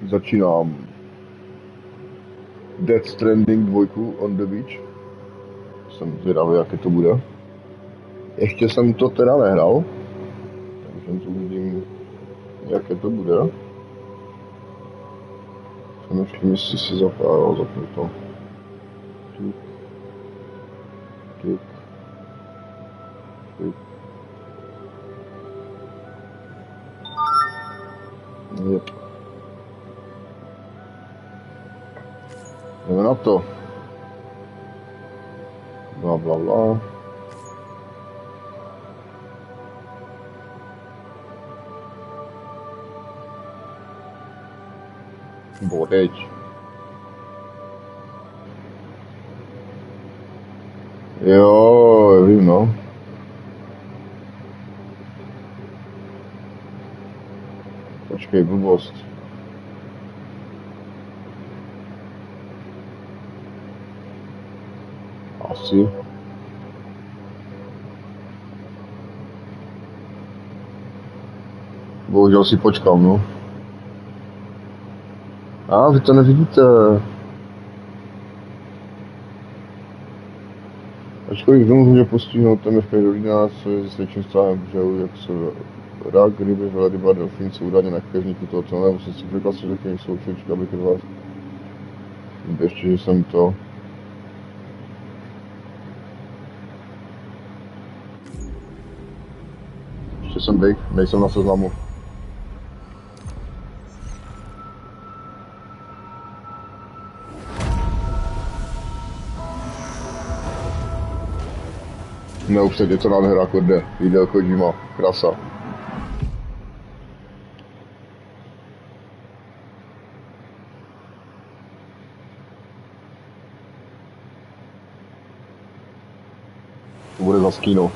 Začínám STRANDING 2 on the beach. Jsem zvědavý, jaké to bude. Ještě jsem to teda nehrál, takže uvidím, jaké to bude. Přemýšlím, jestli si zapnu to. Klik. Yep. Jdeme na to. Bla bla bla. Bodeď. Jo, vím, no. Počkej, blbost. Asi. Bohužel si počkám, no. A vy to nevidíte. Ačkoliv domů může postihnout téměř každý nás, co je s větším stáhem břehu, jak se rak, ryby, velryba, delfín jsou údajně nákažníky toho celého, se si překlasí, že který jsou čurčky, abych vás ještě, že jsem to. Ještě jsem big, nejsem na seznamu. Ne, už teď je to nádhera, kurde, Hideo Kojima, krasa. To bude za skínu.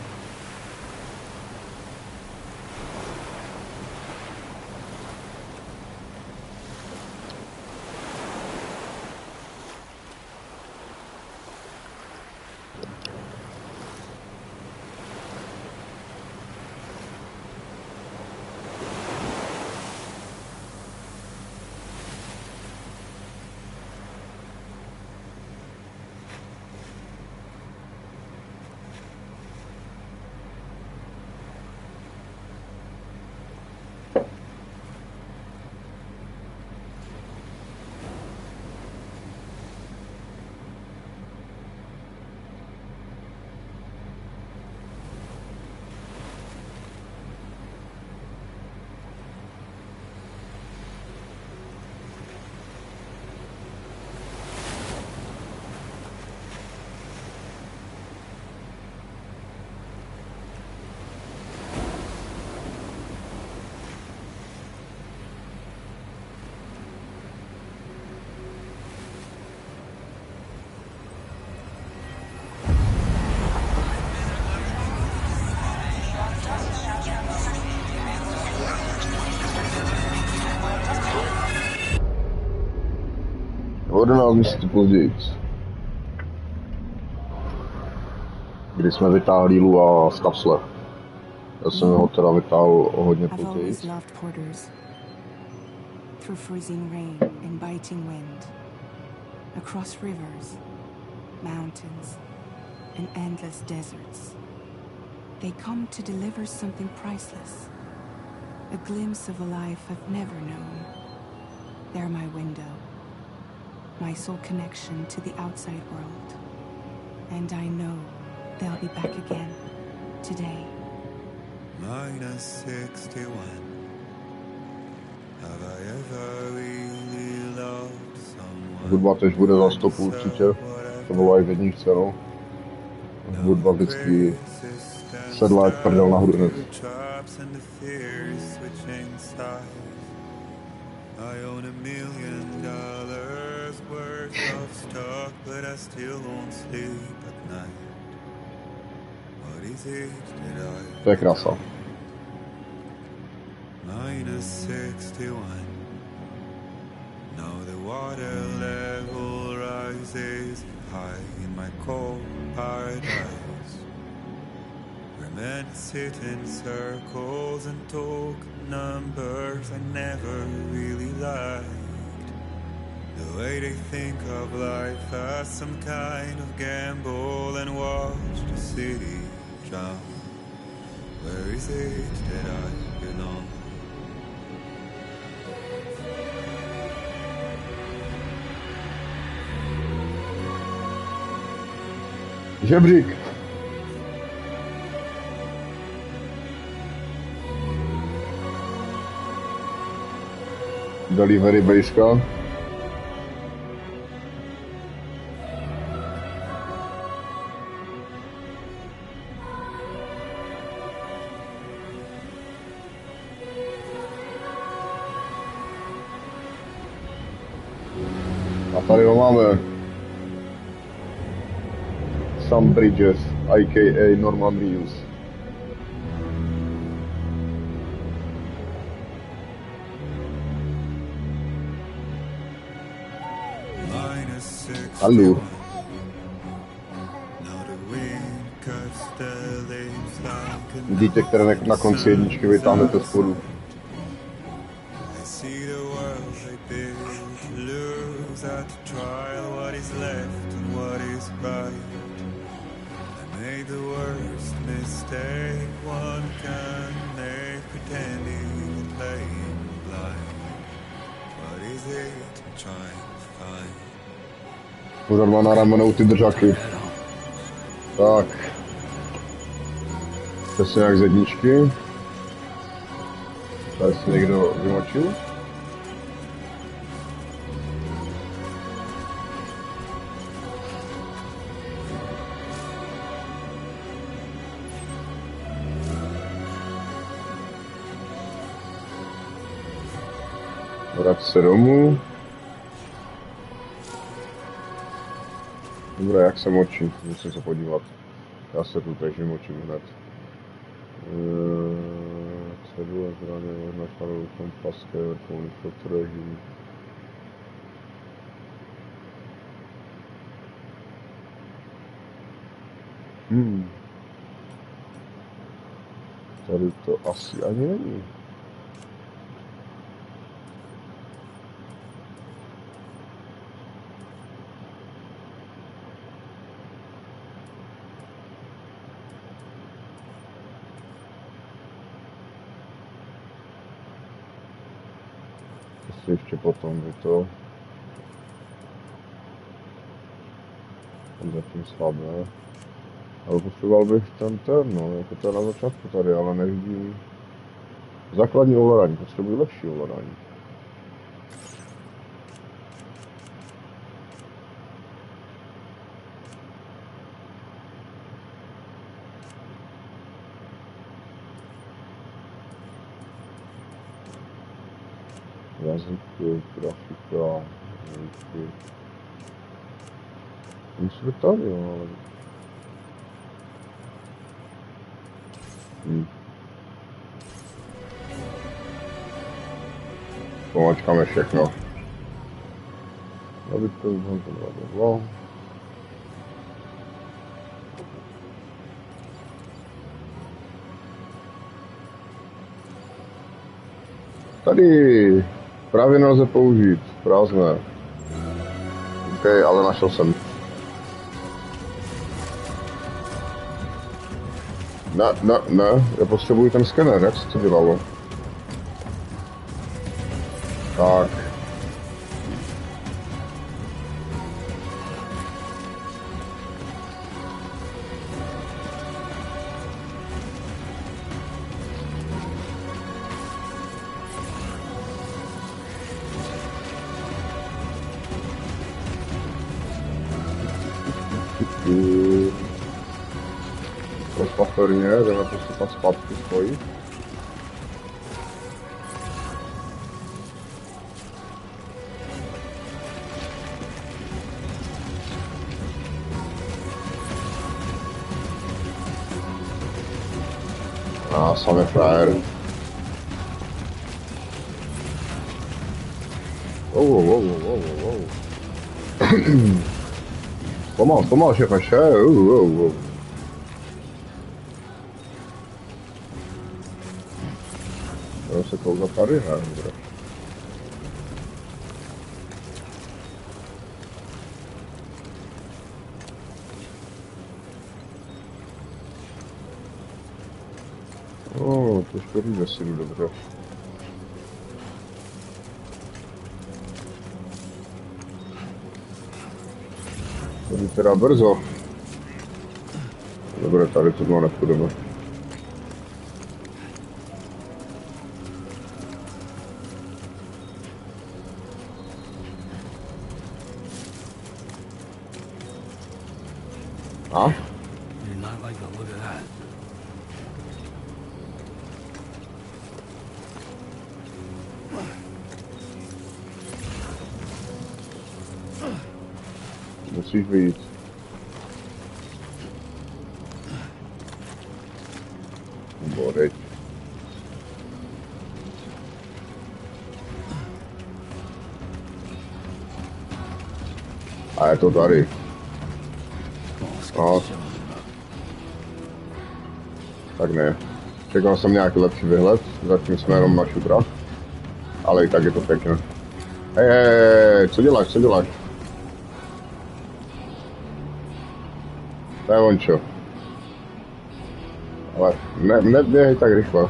O 11 měsíců později, kdy jsme vytáhli Lu a Stapsle. Já jsem ho teda vytáhl o hodně později. Through freezing rain and biting wind, across rivers, mountains, and endless deserts, they come to deliver something priceless, a glimpse of a life I've never known. They're my window, my sole connection to the outside world, and I know they'll be back again today. -61. Have I ever really loved someone? Hudba tež bude za stopu určitě, to bylo i v jedničce, no. Hudba vždycky sedla jak prdel na hudbu. I own $1 million worth of stock, but I still won't sleep at night. What is it that I... To je krása. -61. Now the water level rises high in my cold paradise. Men sit in circles and talk numbers I never really like. The way they think of life as some kind of gamble and watch the city drown. Where is it that I belong? Žebřík. Delivery bejska. A tady ho máme. Some Bridges, a.k.a. Norman Reeves. Hallo. Dítě, které na konci jedničky vytáhnete spodu. Pořád má na ramenou ty držaky. Tak. Přesně jak z jedničky. Tady se někdo vymočil. Vrať se domů. Dobré, jak se močí? Musím se podívat. Já se tu takže močím hned. Cedule, zbraně, na španou, kompaské, vrcholný fotorežim. Tady to asi ani není. Ještě potom by to tam zatím slabé, ale potřeboval bych ten, no, jako to je na začátku tady, ale nevidím základní ovládání, potřebuji lepší ovládání. Jazyky, grafika, jazyky. Musí být tady, jo, ale... Pomačkáme všechno. Aby to bylo. Tady právě nelze použít, prázdné. OK, ale našel jsem. Ne, já potřebuji ten skener, jak se to dělalo? Tak. Rozpatrně, jdeme prostě tam zpátky stojí. A samé frajer. Wow. Pomal, šefe, wow. To se kouzat tady, ne? Dobrý nesinu, dobře. Tady teda brzo. Dobré, tady to nepůjdeme. A? Musíš vyjít. Boreď. A je to tady. No. Tak ne. Čekal jsem nějaký lepší vyhled, zatím jsme jenom na šutrách. Ale i tak je to pěkné. Hej, co děláš, co děláš? To je ončo. Ale neběhej tak rychle.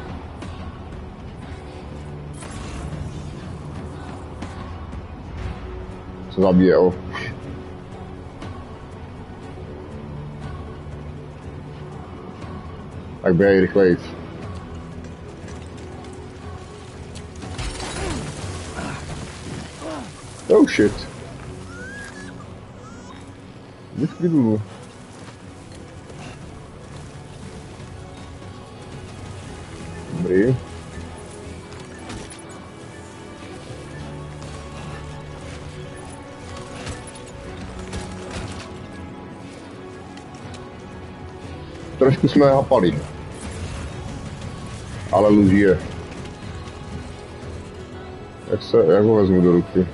Co zabije, o. Tak běhej rychleji. Oh shit. Buď v klidu. Dobrý. Trošku jsme hapali. Ale lůží je. Jak ho vezmu do ruky?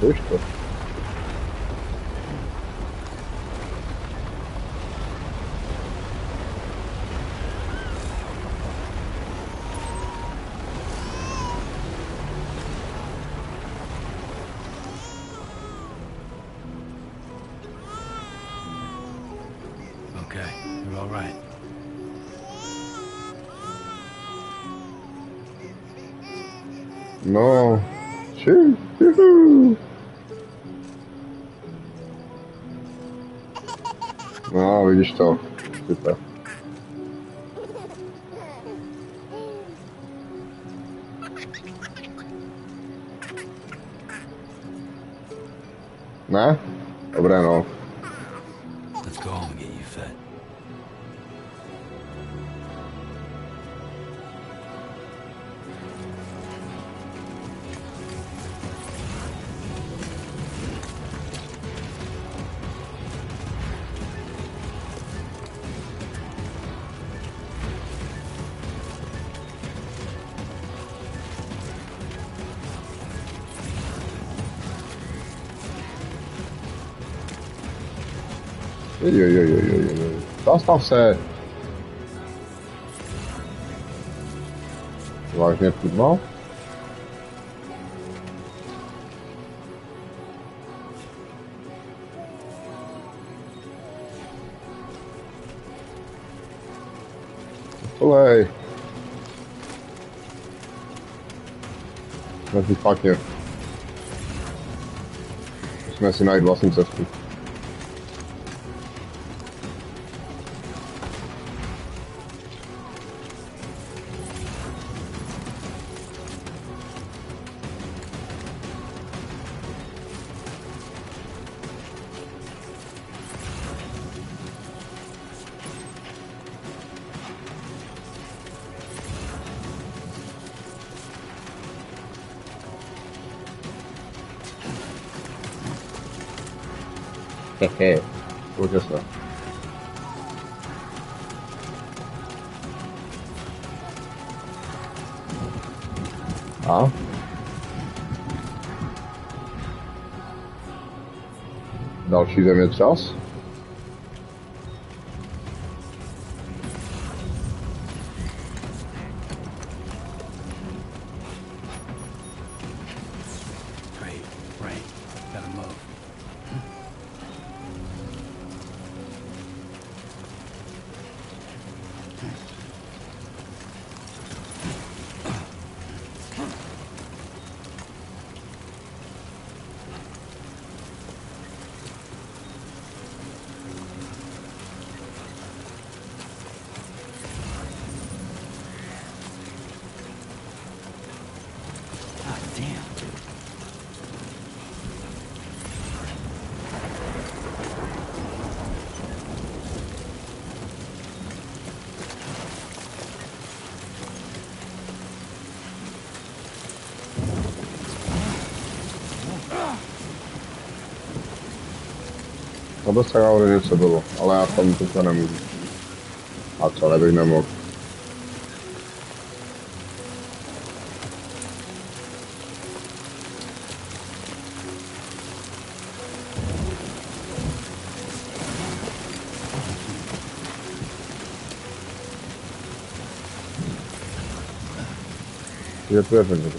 Víš to? Okay, you're all right. No, juhu. No, vidíš to. Super. Ne? Dobré, no. Let's go home and get you fed. Jo. Zastav se. Vážně fotbal? Olej. Musíme špatně. Musíme si najít vlastní cestu. Hehe, úžasné. A? Další zemětřas? No bez tak nahoře něco bylo, ale já tam to nemůžu. A co, nebych nemohl. Je to je dobrý.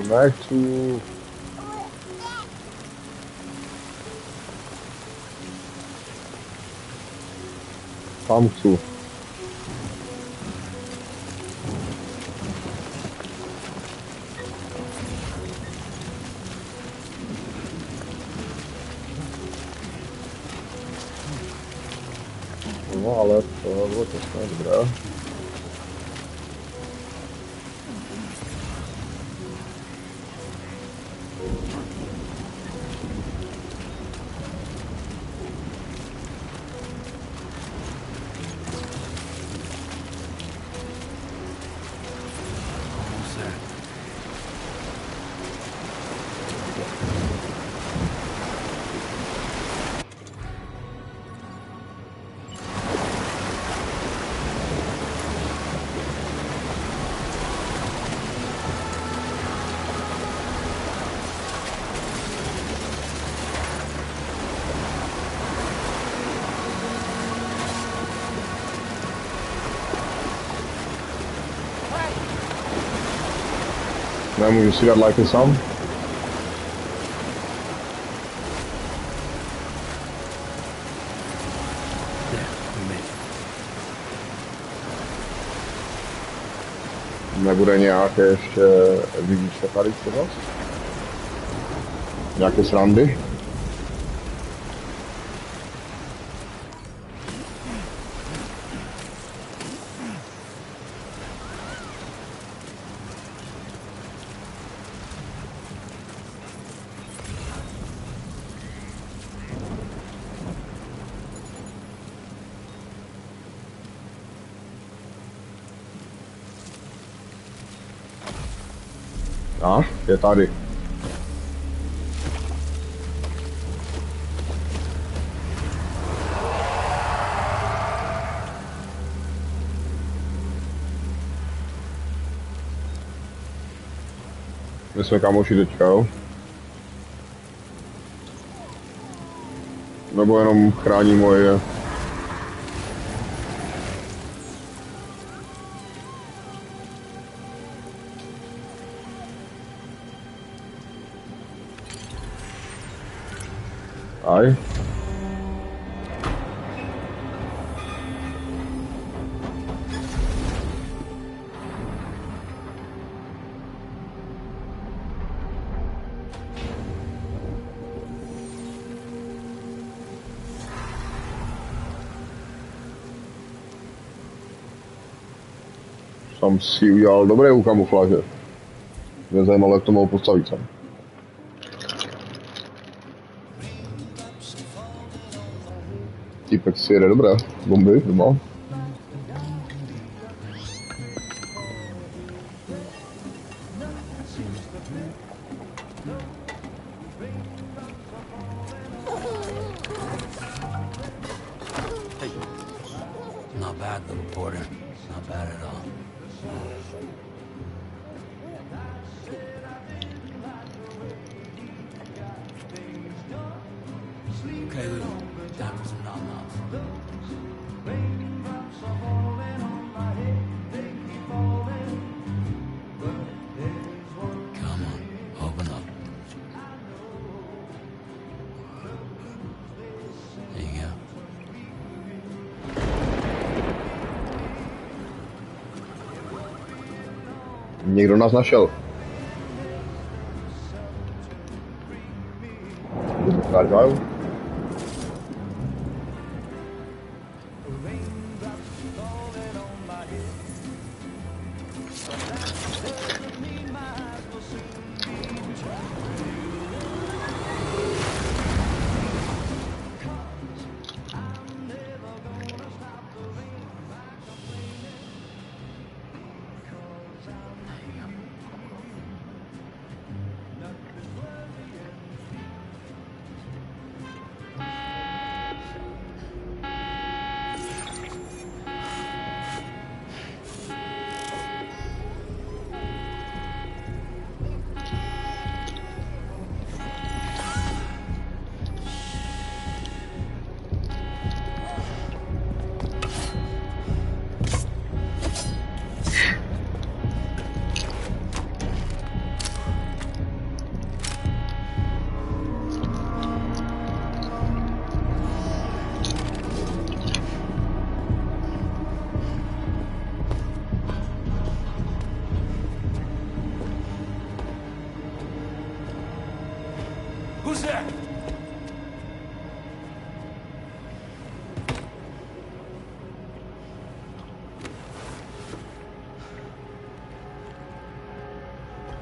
Nechci. Tam chci. No ale to bylo těsně dobré. Nemůžu si dát like sám? Nebude nějaké ještě vidíčka tady třeba? Nějaké srandy? A, je tady. My jsme kamoši teďka, jo? Nebo jenom chrání moje... Aj. Sam si udělal dobré u kamufláže. Mě zajímalo, jak to mohl postavit sam. Týpek si jede dobré bomby doma. Not bad, little porter. Not bad at all. Okay, Lou. Time for some nom-noms. Come on, open up. There you go. Někdo nás našel. Fragile. Who's there?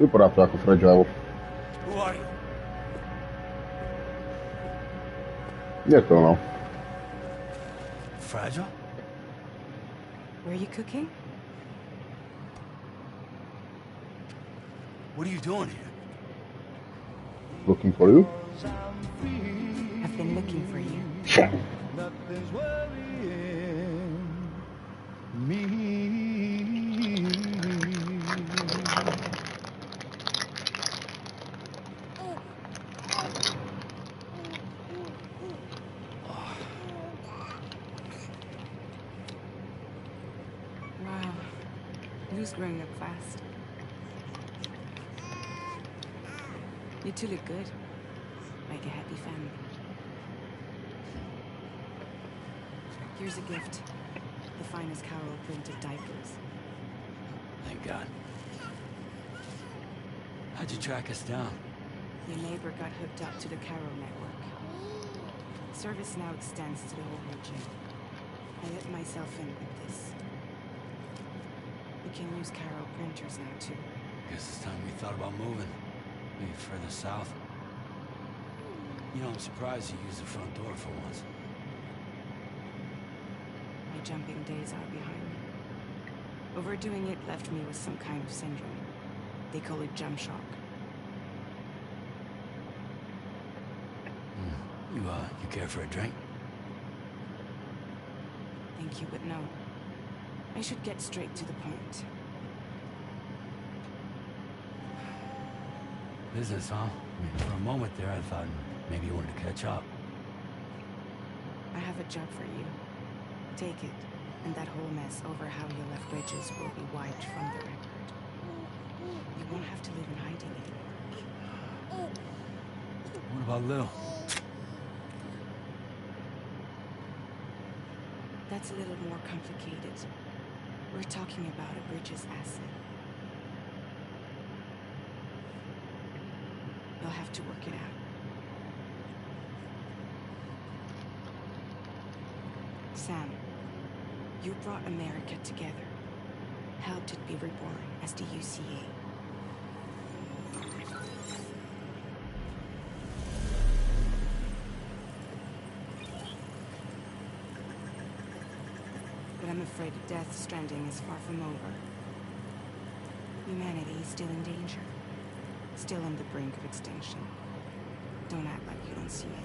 Vypadá to jako Fragile. Who are you? Je to no. Fragile? Were you cooking? What are you doing here? Looking for you? I've been looking for you. Nothing's worrying me. Wow. Lou's growing up fast. You two look good. Like a happy family. Here's a gift. The finest Carol printed diapers. Thank God. How'd you track us down? Your neighbor got hooked up to the Carol network. Service now extends to the whole region. I let myself in with this. We can use Carol printers now too. Guess it's time we thought about moving. Maybe further south. You know, I'm surprised you used the front door for once. My jumping days are behind me. Overdoing it left me with some kind of syndrome. They call it jump shock. You care for a drink? Thank you, but no. I should get straight to the point. Business, huh? I mean, for a moment there, I thought maybe you wanted to catch up. I have a job for you. Take it, and that whole mess over how you left Bridges will be wiped from the record. You won't have to live in hiding anymore. What about Lil? That's a little more complicated. We're talking about a Bridges asset. You'll have to work it out. Sam, you brought America together. helped it be reborn as the UCA. But I'm afraid Death Stranding is far from over. Humanity is still in danger. Still on the brink of extinction. Don't act like you don't see it.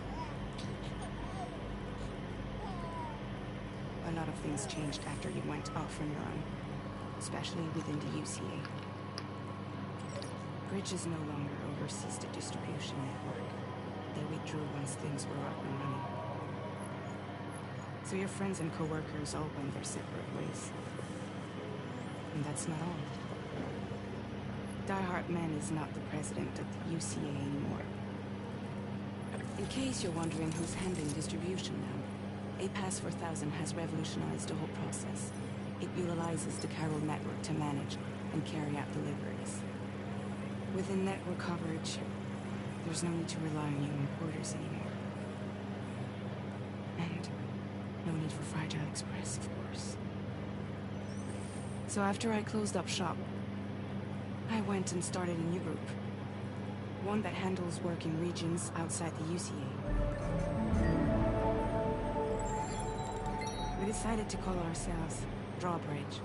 A lot of things changed after you went off on your own. Especially within the UCA. Bridges no longer oversees the distribution network. They withdrew once things were up and running. So your friends and co-workers all went their separate ways. And that's not all. Die Hartman is not the president of the UCA anymore. In case you're wondering who's handling distribution now, A Pass 4000 has revolutionized the whole process. It utilizes the Carol network to manage and carry out deliveries. Within network coverage, there's no need to rely on human porters anymore. And no need for Fragile Express, of course. So after I closed up shop, I went and started a new group. One that handles work in regions outside the UCA. We decided to call ourselves Drawbridge.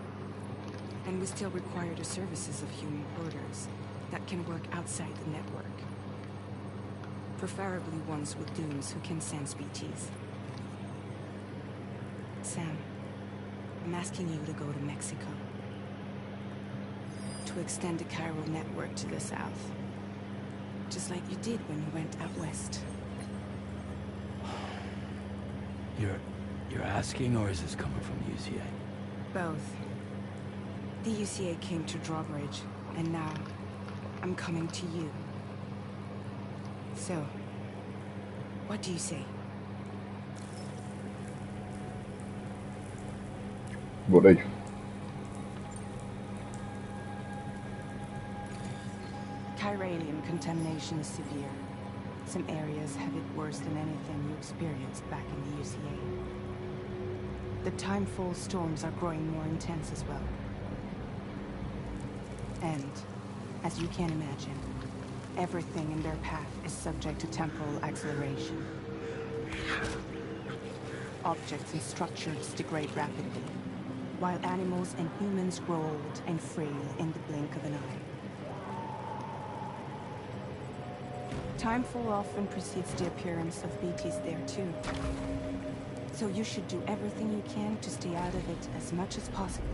And we still require the services of human porters that can work outside the network. Preferably ones with dooms who can sense BTs. Sam, I'm asking you to go to Mexico. To extend the Cairo network to the south. Just like you did when you went out west. You're asking, or is this coming from UCA? Both. The UCA came to Drawbridge, and now I'm coming to you. So, what do you say? Bodej. Chiralium contamination is severe. Some areas have it worse than anything you experienced back in the UCA. The timefall storms are growing more intense as well. And, as you can imagine, everything in their path is subject to temporal acceleration. Objects and structures degrade rapidly, while animals and humans grow old and frail in the blink of an eye. Timefall often precedes the appearance of BTs there too. So you should do everything you can to stay out of it as much as possible.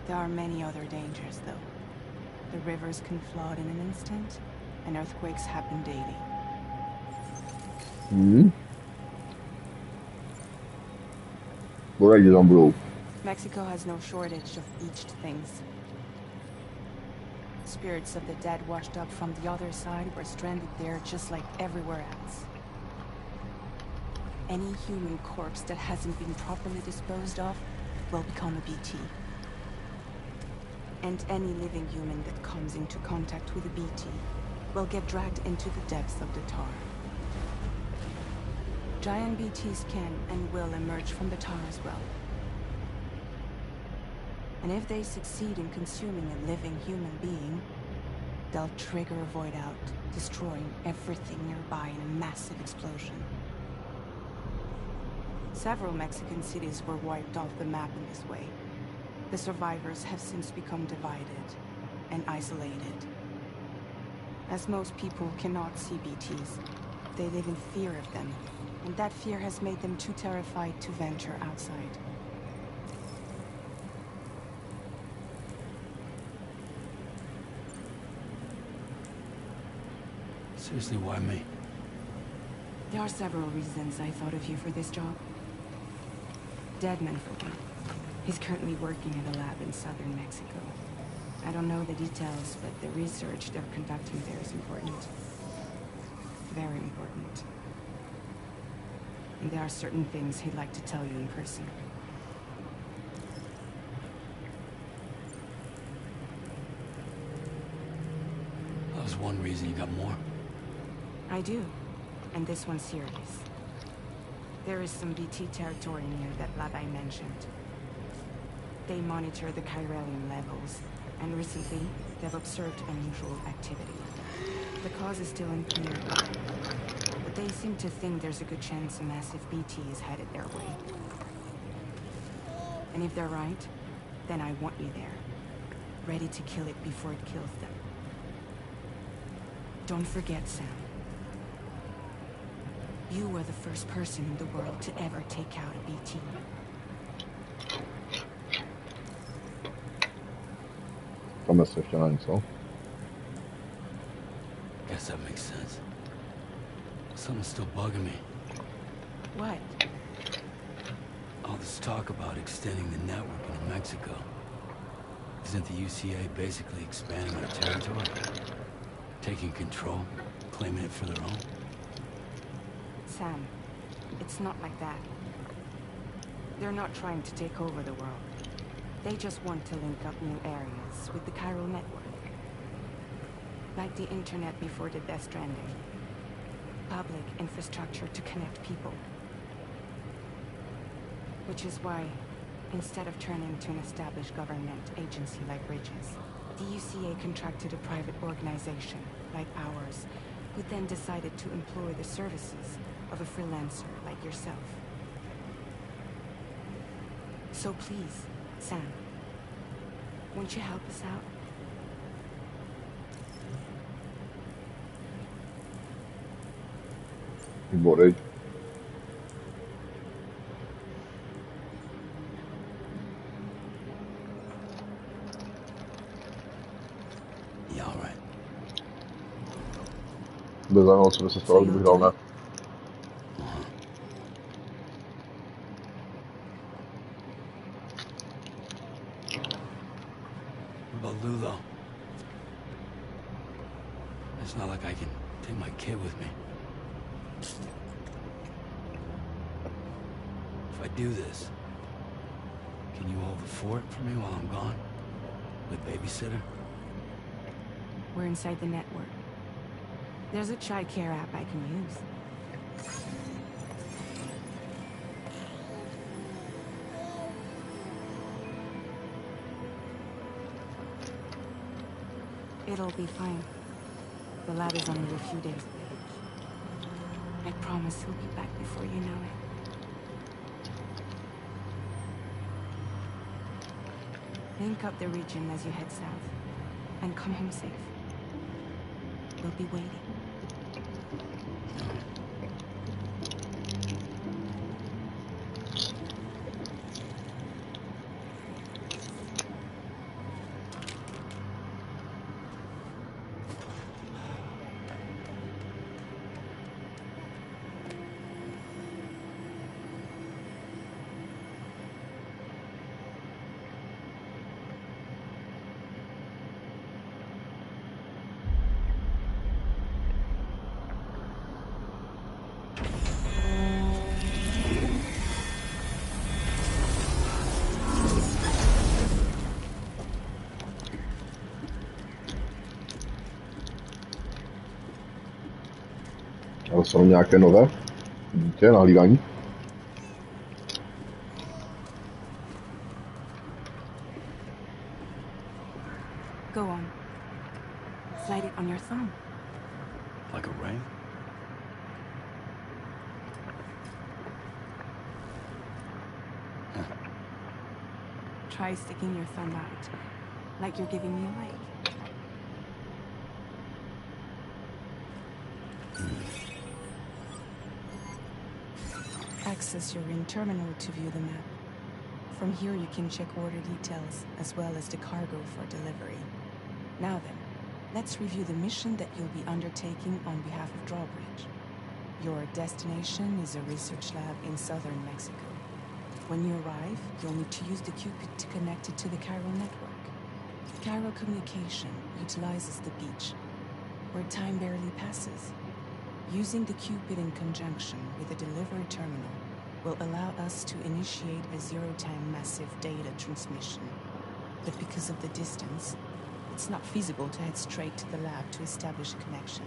There are many other dangers though. The rivers can flood in an instant, and earthquakes happen daily. Bodej tam budou. Mexico has no shortage of beached things. Spirits of the dead washed up from the other side were stranded there just like everywhere else. Any human corpse that hasn't been properly disposed of will become a BT. And any living human that comes into contact with a BT will get dragged into the depths of the tar. Giant BTs can and will emerge from the tar as well. And if they succeed in consuming a living human being, they'll trigger a void out, destroying everything nearby in a massive explosion. Several Mexican cities were wiped off the map in this way. The survivors have since become divided and isolated. As most people cannot see BTs, they live in fear of them, and that fear has made them too terrified to venture outside. Seriously, why me? There are several reasons I thought of you for this job. Deadman for one. He's currently working at a lab in southern Mexico. I don't know the details, but the research they're conducting there is important. Very important. And there are certain things he'd like to tell you in person. That was one reason. You got more? I do. And this one's serious. There is some BT territory near that lab I mentioned. They monitor the chiralium levels, and recently they've observed unusual activity. The cause is still unclear, but they seem to think there's a good chance a massive BT is headed their way. And if they're right, then I want you there, ready to kill it before it kills them. Don't forget, Sam. You were the first person in the world to ever take out a BT. Tam se ještě na něco. Guess that makes sense. Something's still bugging me. What? All this talk about extending the network into Mexico. Isn't the UCA basically expanding their territory? Taking control, claiming it for their own? Sam, it's not like that. They're not trying to take over the world. They just want to link up new areas with the chiral network. Like the internet before the Death Stranding. Public infrastructure to connect people. Which is why, instead of turning to an established government agency like Bridges, the UCA contracted a private organization, like ours, who then decided to employ the services of a freelancer like yourself. So please, Sam, won't you help us out? Výborný. Yeah, all right. Bude zajímavé, co by se stalo, kdybych dal ne. About Lulo. It's not like I can take my kid with me. If I do this, can you hold the fort for me while I'm gone? With babysitter? We're inside the network. There's a child care app I can use. It'll be fine. The lad is only a few days away. I promise he'll be back before you know it. Link up the region as you head south, and come home safe. We'll be waiting. Ale jsou nějaké nové dítě na hlídání? Go on. Slide it on your thumb. Like a ring? Try sticking your thumb out, like you're giving me a leg. Access your ring terminal to view the map. From here you can check order details, as well as the cargo for delivery. Now then, let's review the mission that you'll be undertaking on behalf of Drawbridge. Your destination is a research lab in southern Mexico. When you arrive, you'll need to use the Cupid to connect it to the chiral network. Chiral communication utilizes the beach, where time barely passes. Using the Cupid in conjunction with a delivery terminal will allow us to initiate a zero-time massive data transmission. But because of the distance, it's not feasible to head straight to the lab to establish a connection.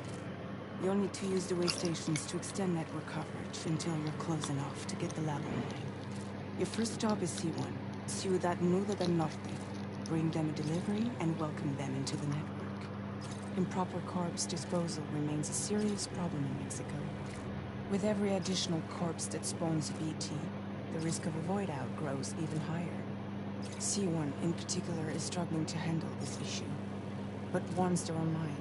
You'll need to use the way stations to extend network coverage until you're close enough to get the lab online. Your first stop is C1, Ciudad Nuda del Norte. Bring them a delivery and welcome them into the network. Improper corpse disposal remains a serious problem in Mexico. With every additional corpse that spawns a BT, the risk of a void out grows even higher. C1 in particular is struggling to handle this issue. But once they're online,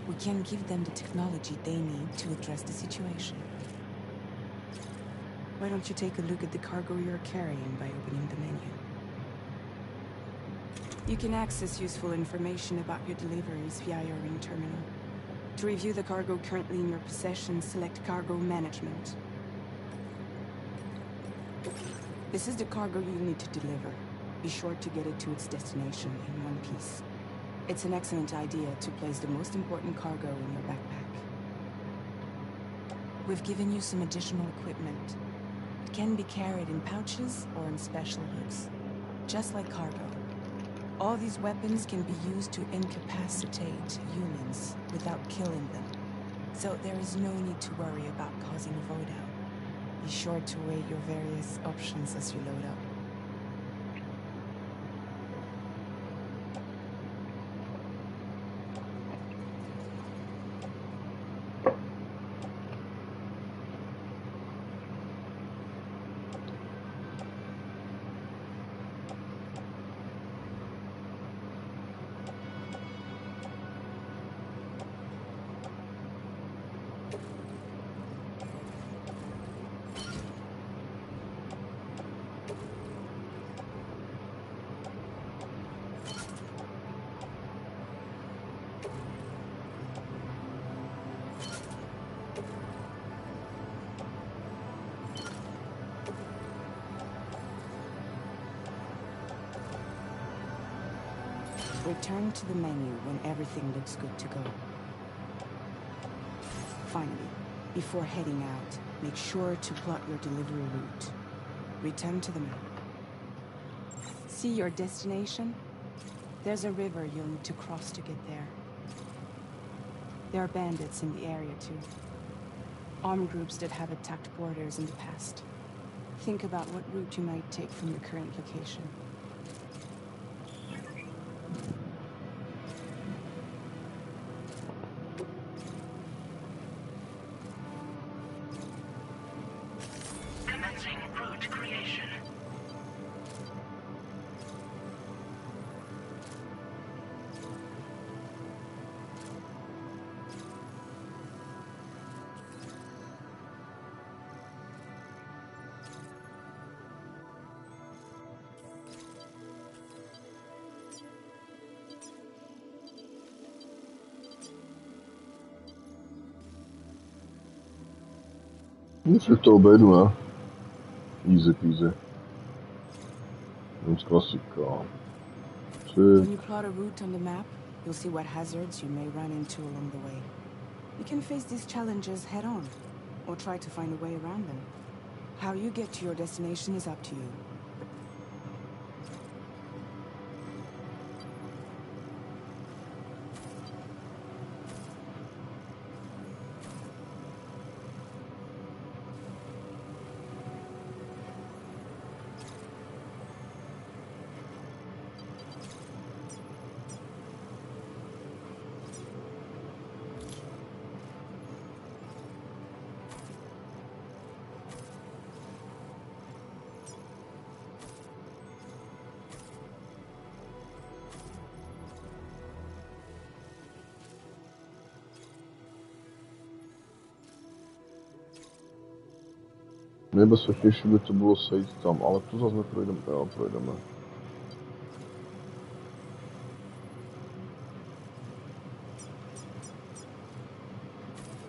we can give them the technology they need to address the situation. Why don't you take a look at the cargo you're carrying by opening the menu? You can access useful information about your deliveries via your ring terminal. To review the cargo currently in your possession, select Cargo Management. This is the cargo you need to deliver. Be sure to get it to its destination in one piece. It's an excellent idea to place the most important cargo in your backpack. We've given you some additional equipment. It can be carried in pouches or in special hoods, just like cargo. All these weapons can be used to incapacitate humans without killing them. So there is no need to worry about causing a void out. Be sure to weigh your various options as you load up. Return to the menu when everything looks good to go. Finally, before heading out, make sure to plot your delivery route. Return to the map. See your destination? There's a river you'll need to cross to get there. There are bandits in the area too. Armed groups that have attacked borders in the past. Think about what route you might take from your current location. Nic se to obejdu, ne? Easy peasy. Jenom z klasika. When you plot a route on the map, you'll see what hazards you may run into along the way. You can face these challenges head on, or try to find a way around them. How you get to your destination is up to you. Nejbezpečnější by to bylo sejít tam, ale tu zase neprojdeme. Jo, projdeme.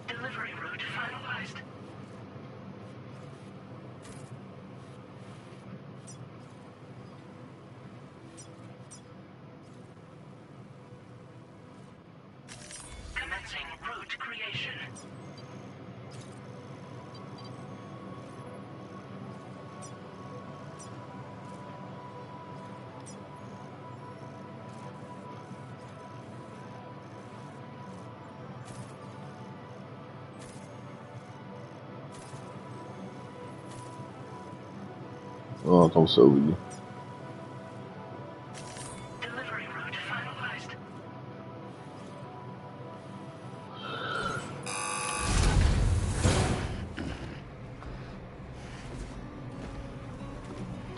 Delivery route finalized. Commencing route creation. No, tam se uvidí.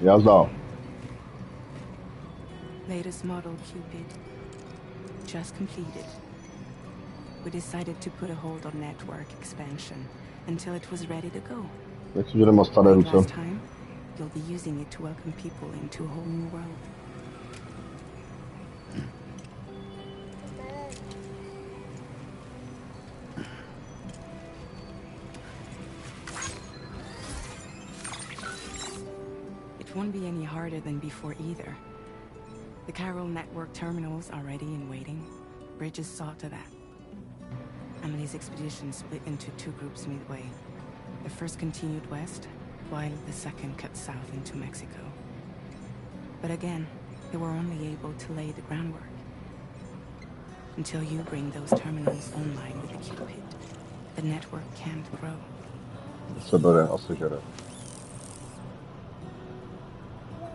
Jazda. Latest model Cupid. Just completed. We decided to put a hold on network expansion until it was ready to go. Jak si, že nemá staré Like ruce. last time, you'll be using it to welcome people into a whole new world. It won't be any harder than before either. The Chiral network terminals are ready and waiting. Bridges saw to that. Emily's expedition split into two groups midway. The first continued west, while the second cut south into Mexico. But again, they were only able to lay the groundwork. Until you bring those terminals online with the Cupid, the network can't grow. Se bere a sežere.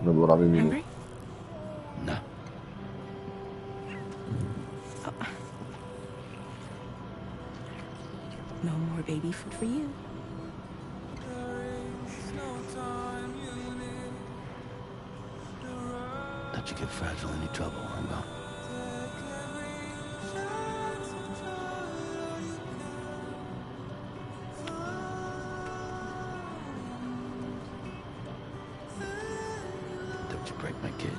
Nebo na výměnu. Hungry? No. No more baby food for you. Let you get fragile any trouble, I will. Don't you break my kid.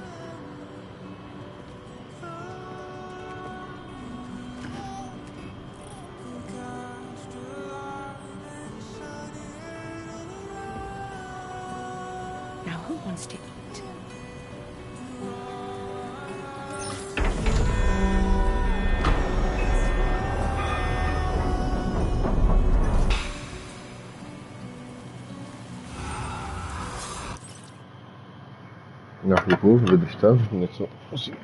Now who wants to eat? Na chvilku, vydržte, něco musím.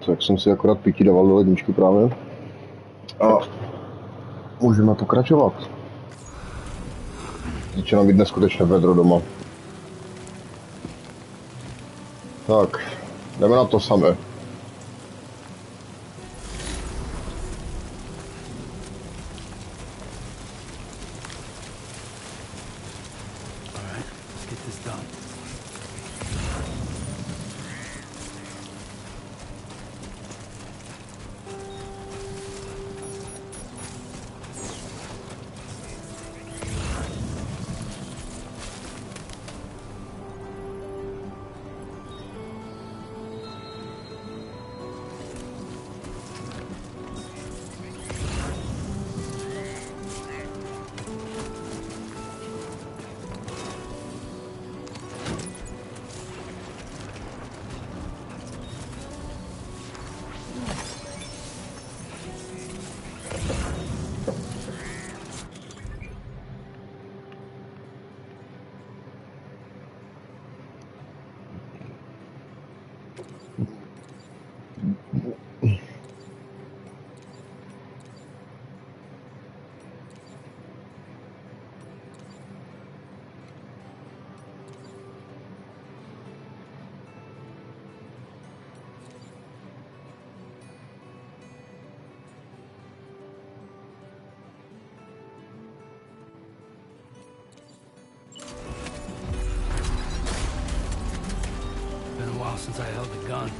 Tak jsem si akorát pití dával do ledničky právě. A můžeme pokračovat. Začíná být neskutečně vedro doma. Tak, jdeme na to samé. since I held the gun.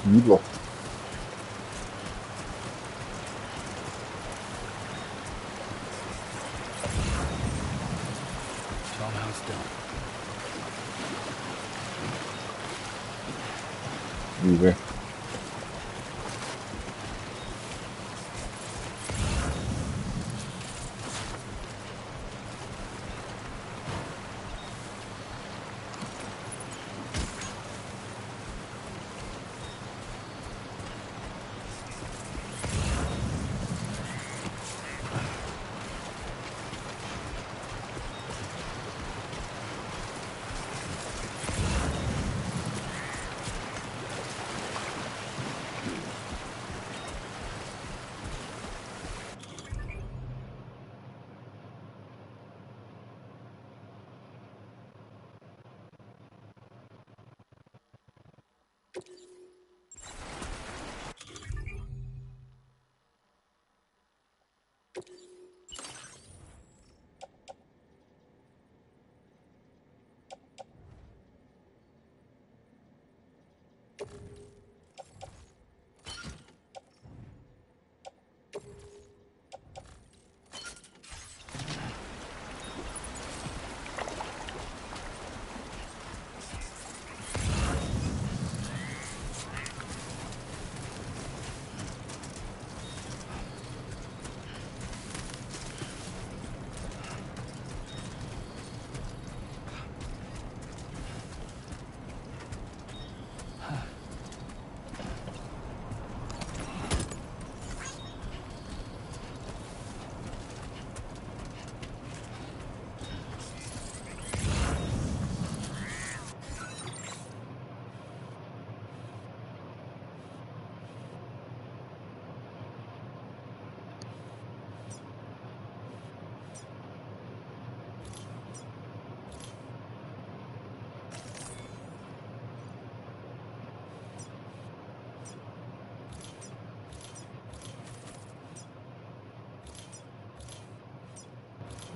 Jídlo. Tell me how it's done. Easy.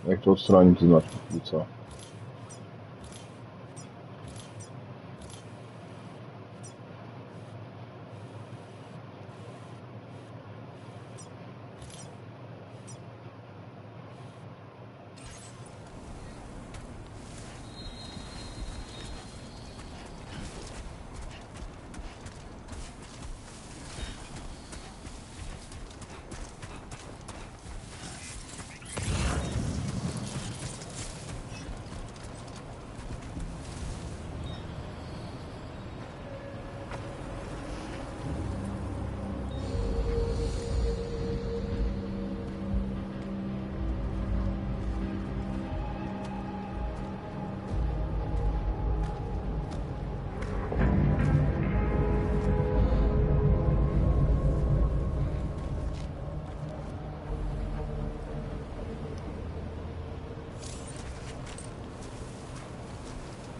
Jak to odstranit ty značky docela.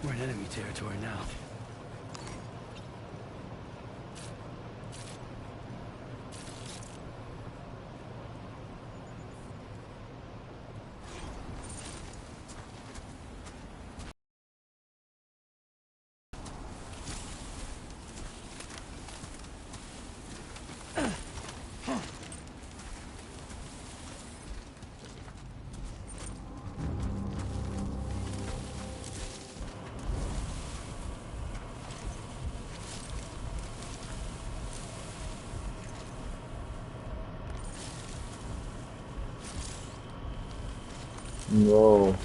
We're in enemy territory now. No.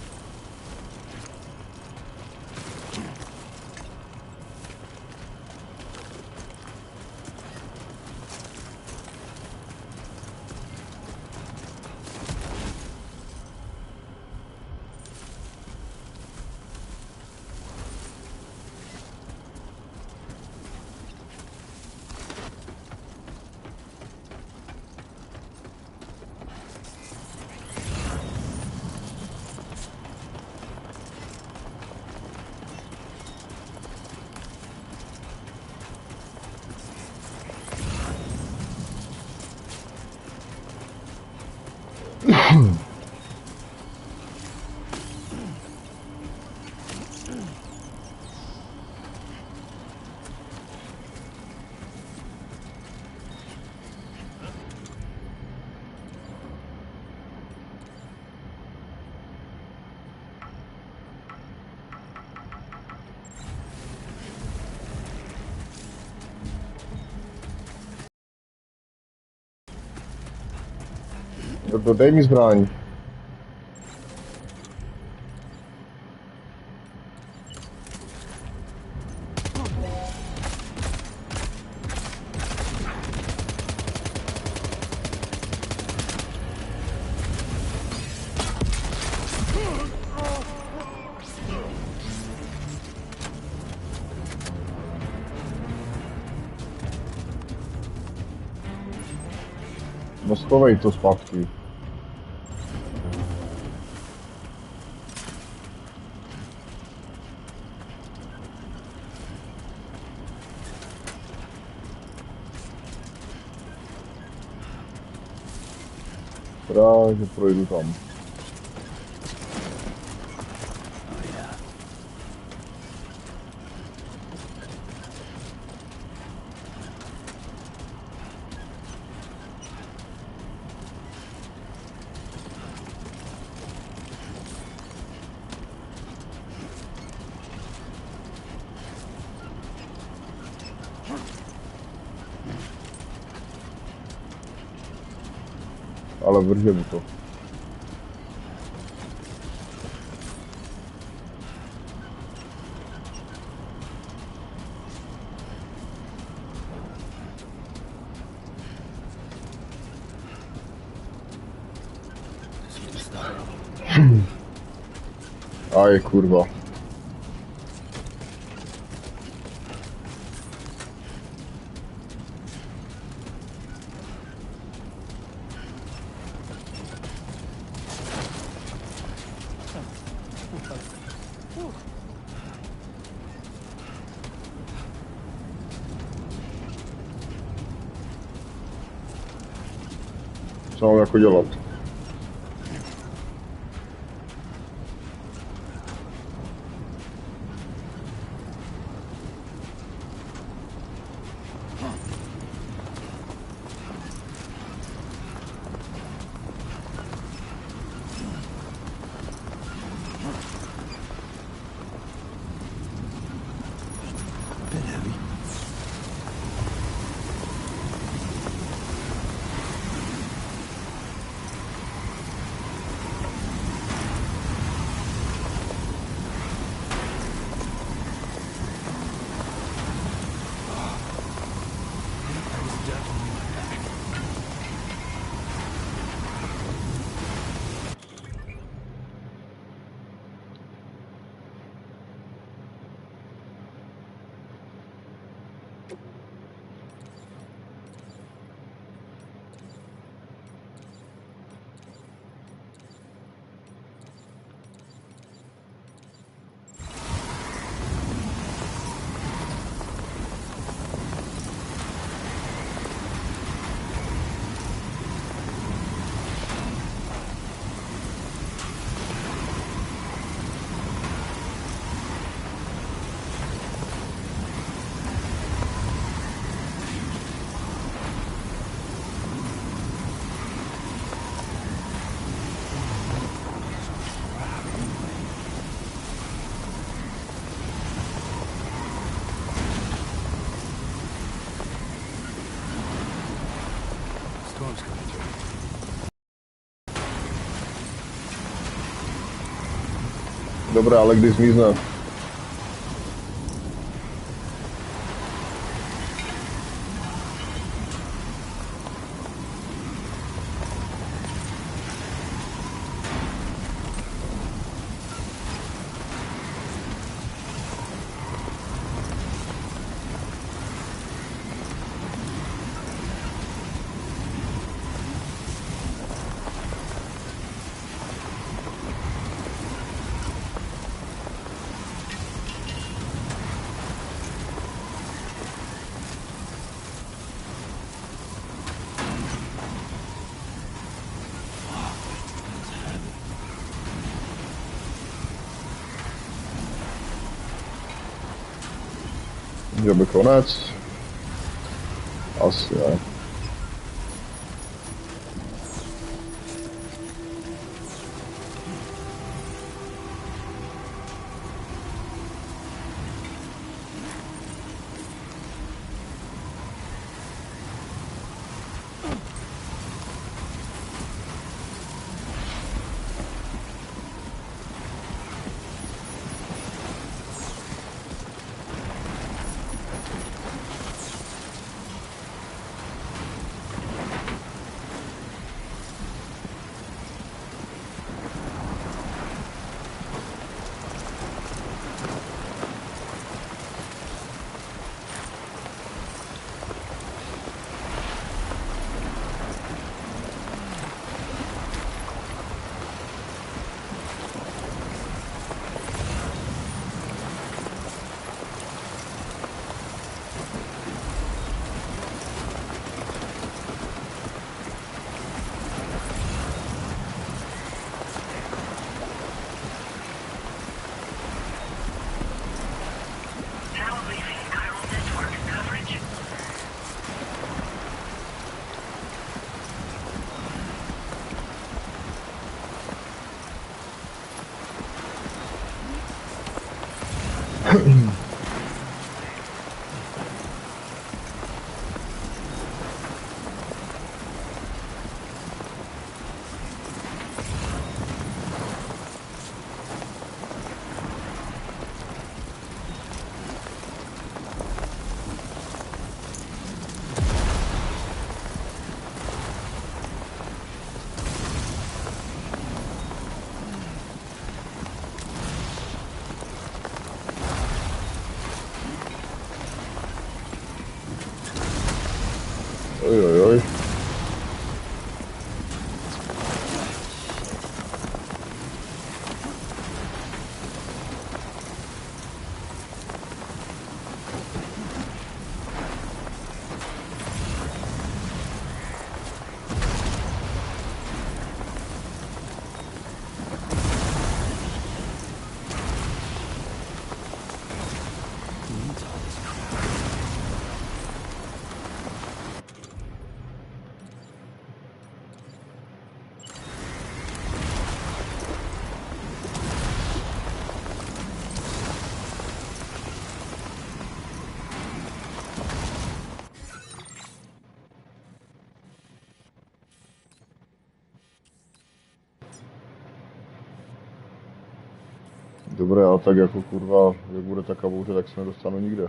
Dej mi zbraň. No schovej to zpátky. Že projdu tam. Ale vrže mi to. Aj kurva. Co mám jako dělat? Dobré, ale kdy zmizne? Že by konec? Asi ne. Dobré, ale tak jako kurva, jak bude ta kabouře, tak se nedostanu nikde.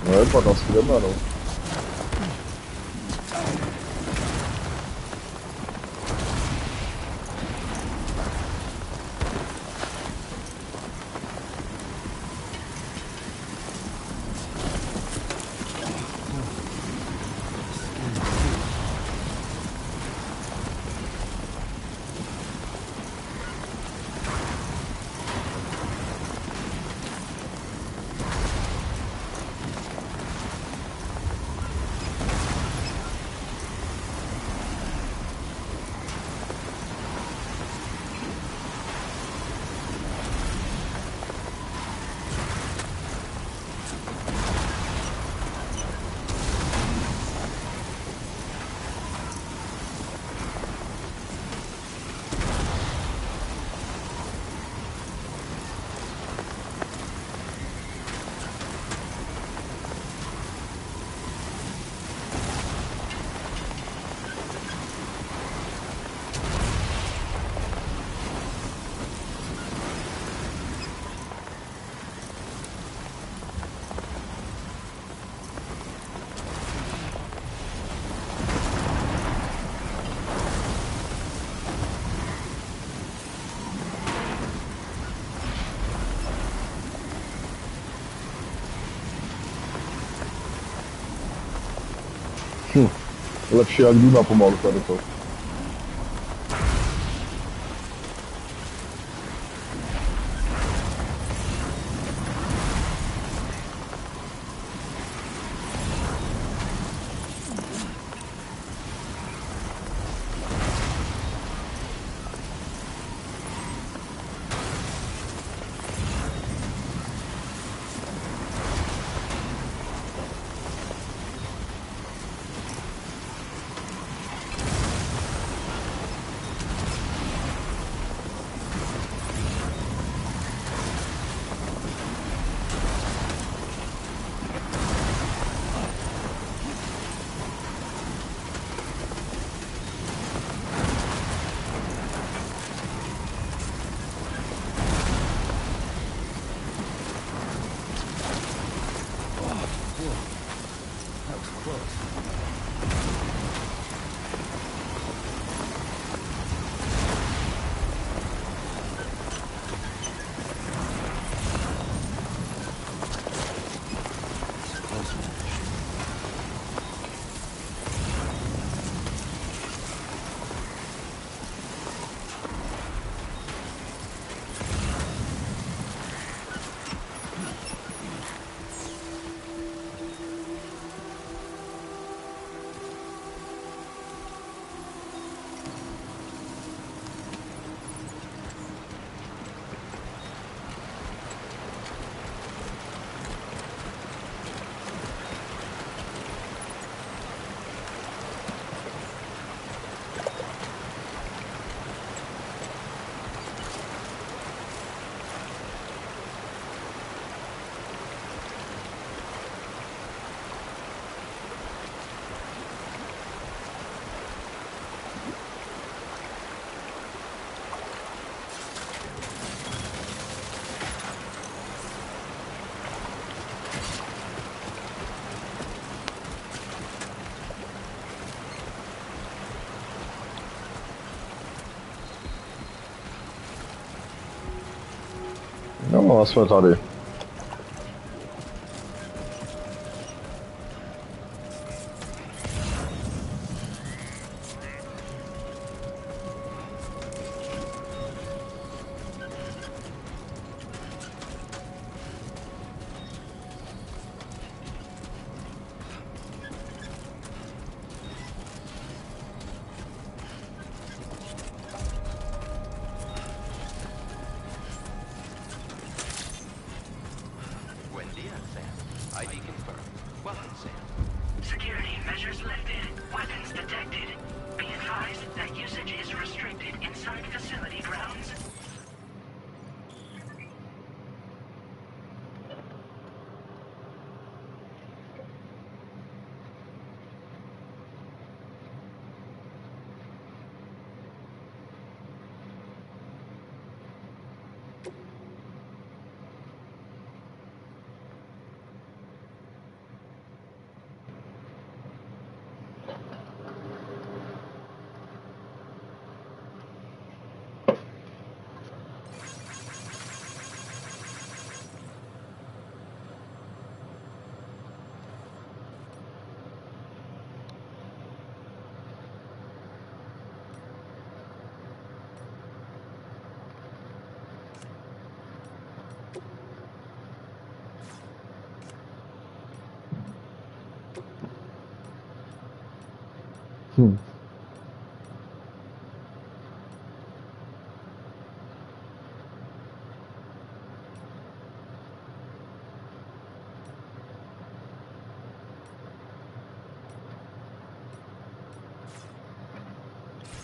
No je 15 jdeme, no. Lepší jak Duna pomalu tady to. No a jsme tady. ID confirmed. Welcome, Sam. Security measures lifted. Weapons detected. Be advised that usage is restricted inside facility grounds.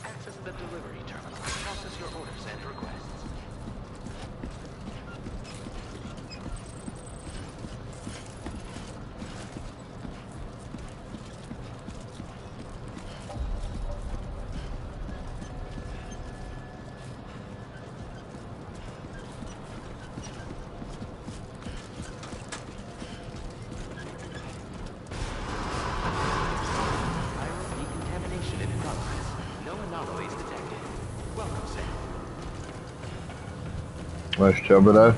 Access the delivery terminal. Process your orders and requests. Decontamination in progress. No anomalies detected. Welcome, Sam. A ještě bude.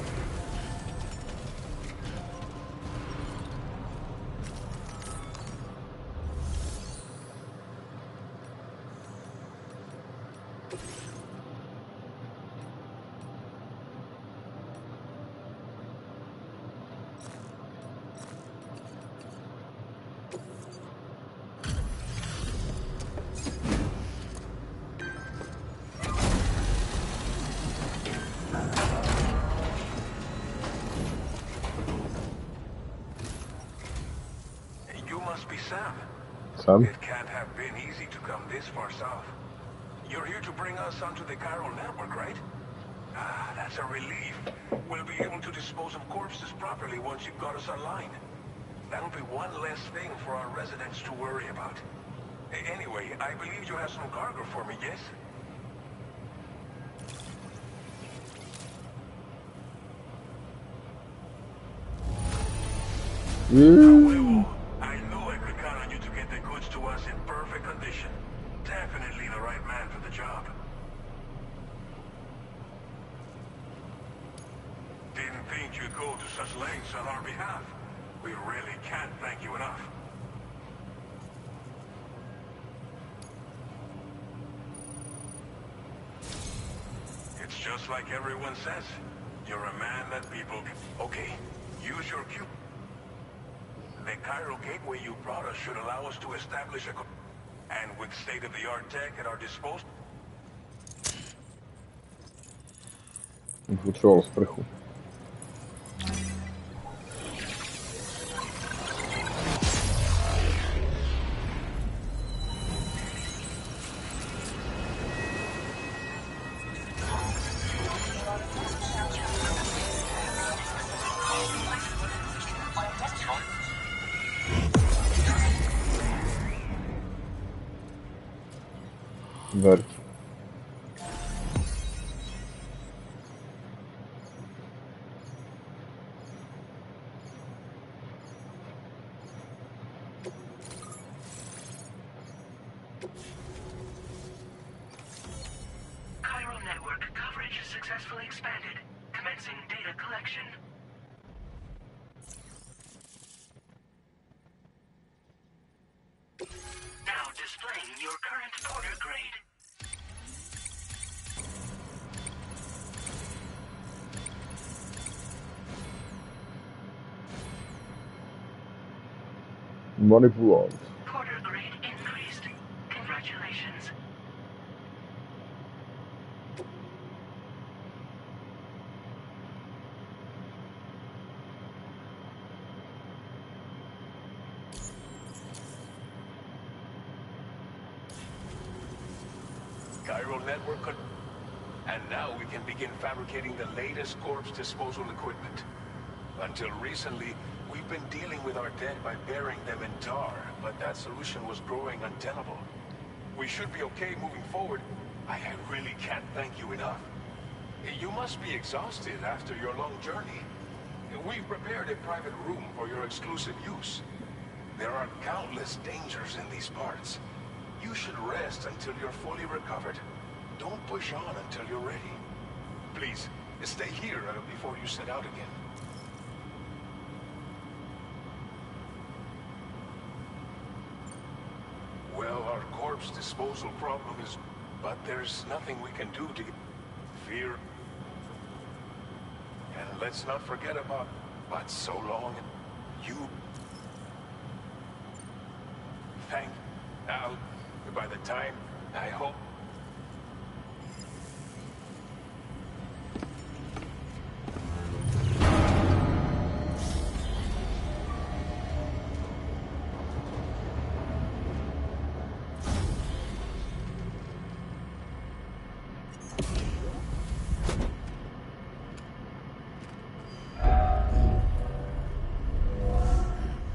You must be Sam. Sam? It can't have been easy to come this far south. You're here to bring us onto the chiral network, right? Ah, that's a relief. We'll be able to dispose of corpses properly once you've got us online. That'll be one less thing for our residents to worry about. Anyway, I believe you have some cargo for me, yes? Well, I know I could count on you to get the goods to us in perfect condition. Definitely the right man for the job. Didn't think you'd go to such lengths on our behalf. We really can't thank you enough. It's just like everyone says. You're a man that people can... Okay, use your cue. The chiral gateway you brought us should allow us to establish a... And with state-of-the-art tech at our disposal... Potřeboval sprchu. Vert. Chiral network coverage successfully expanded. Commencing data collection. Now displaying your current order grade. Manipulant. Order grade increased. Congratulations. chiral network and now we can begin fabricating the latest corpse disposal equipment. Until recently, we've been dealing with our dead by burying them in tar, but that solution was growing untenable. We should be okay moving forward. I really can't thank you enough. You must be exhausted after your long journey. We've prepared a private room for your exclusive use. There are countless dangers in these parts. You should rest until you're fully recovered. Don't push on until you're ready. Please, stay here before you set out again. Well, our corpse disposal problem is... but there's nothing we can do to... fear. And let's not forget about... but so long... you... thank... Al... by the time... I hope...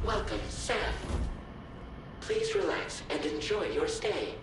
Welcome, Sam. Please relax and enjoy your stay.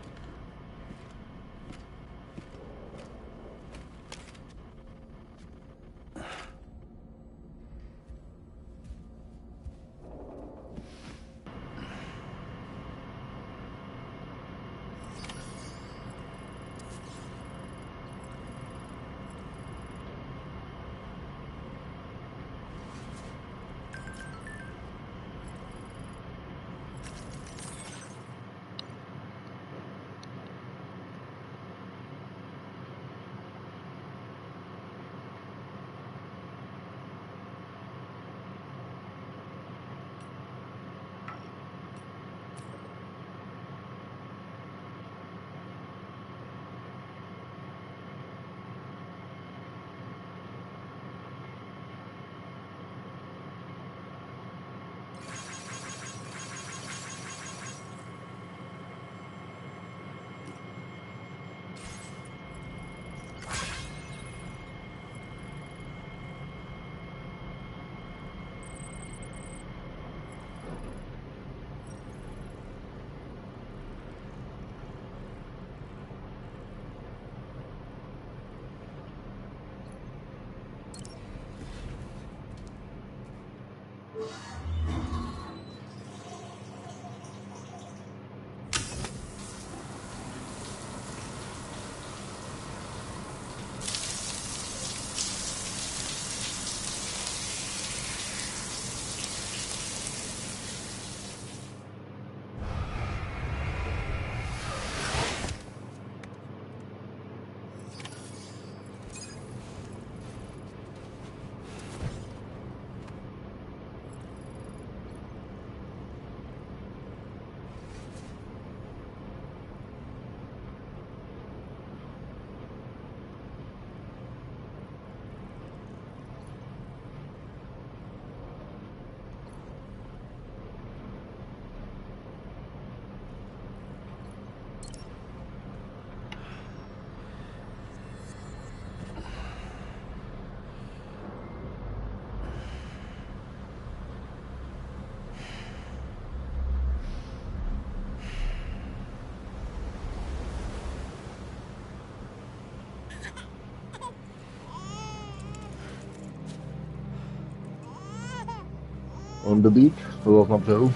On the beach, to bylo na břehu.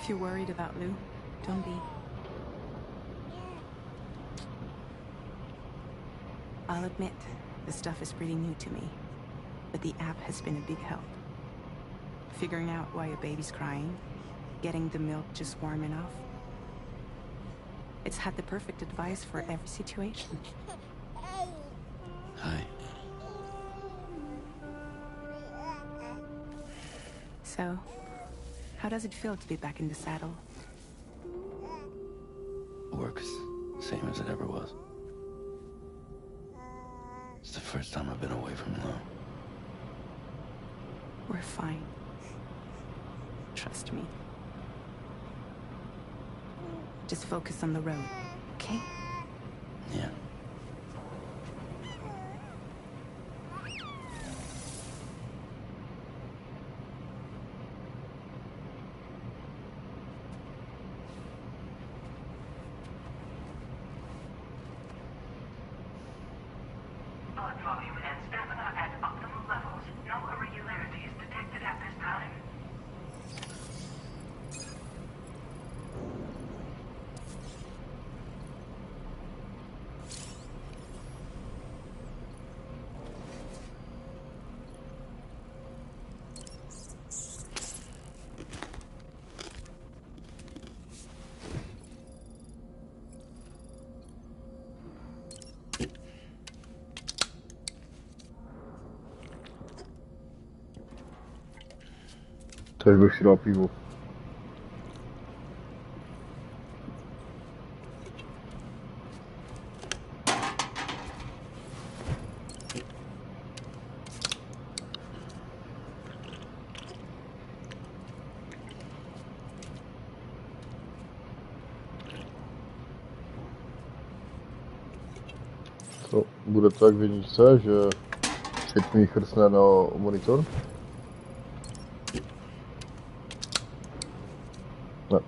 If you're worried about Lou, don't be. I'll admit, the stuff is pretty new to me, but the app has been a big help. Figuring out why a baby's crying, getting the milk just warm enough. It's had the perfect advice for every situation. Hi. So, how does it feel to be back in the saddle? Works same as it ever was. It's the first time I've been away from Lou. We're fine. Trust me. Just focus on the road, okay? Yeah. Blood volume and stamina at optimal levels. No irregularities detected at this time. Teď bych si dal pivo. To bude tak v jedničce, že teď mi chrstne na monitor. Ne.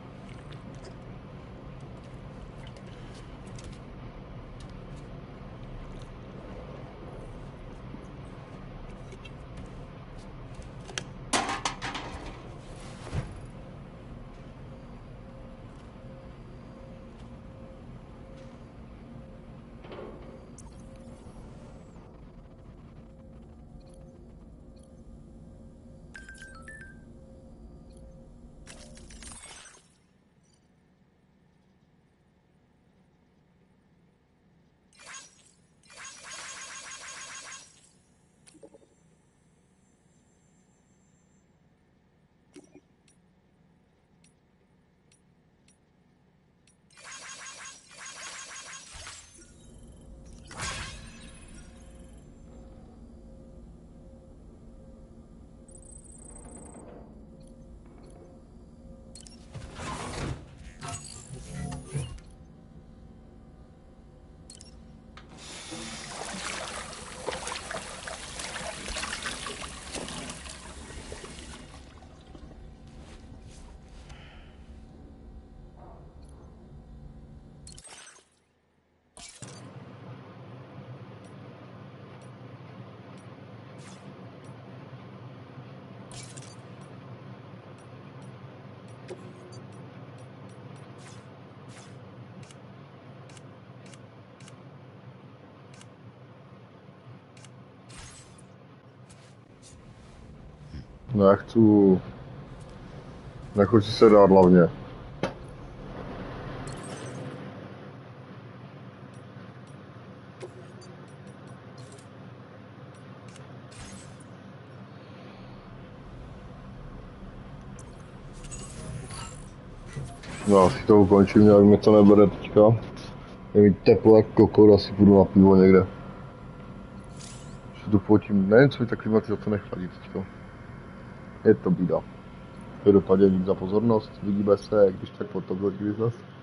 Nechci se dát hlavně. No, asi to ukončím, nějak mě to nebere teďka. Je mi teplo jak kokot, asi půjdu na pivo někde. Že tu fotím, nevím, co mi ta klimatizace nechladí teďka. Je to bída. Každopádně dík za pozornost, vidíme se, když tak potom do zase.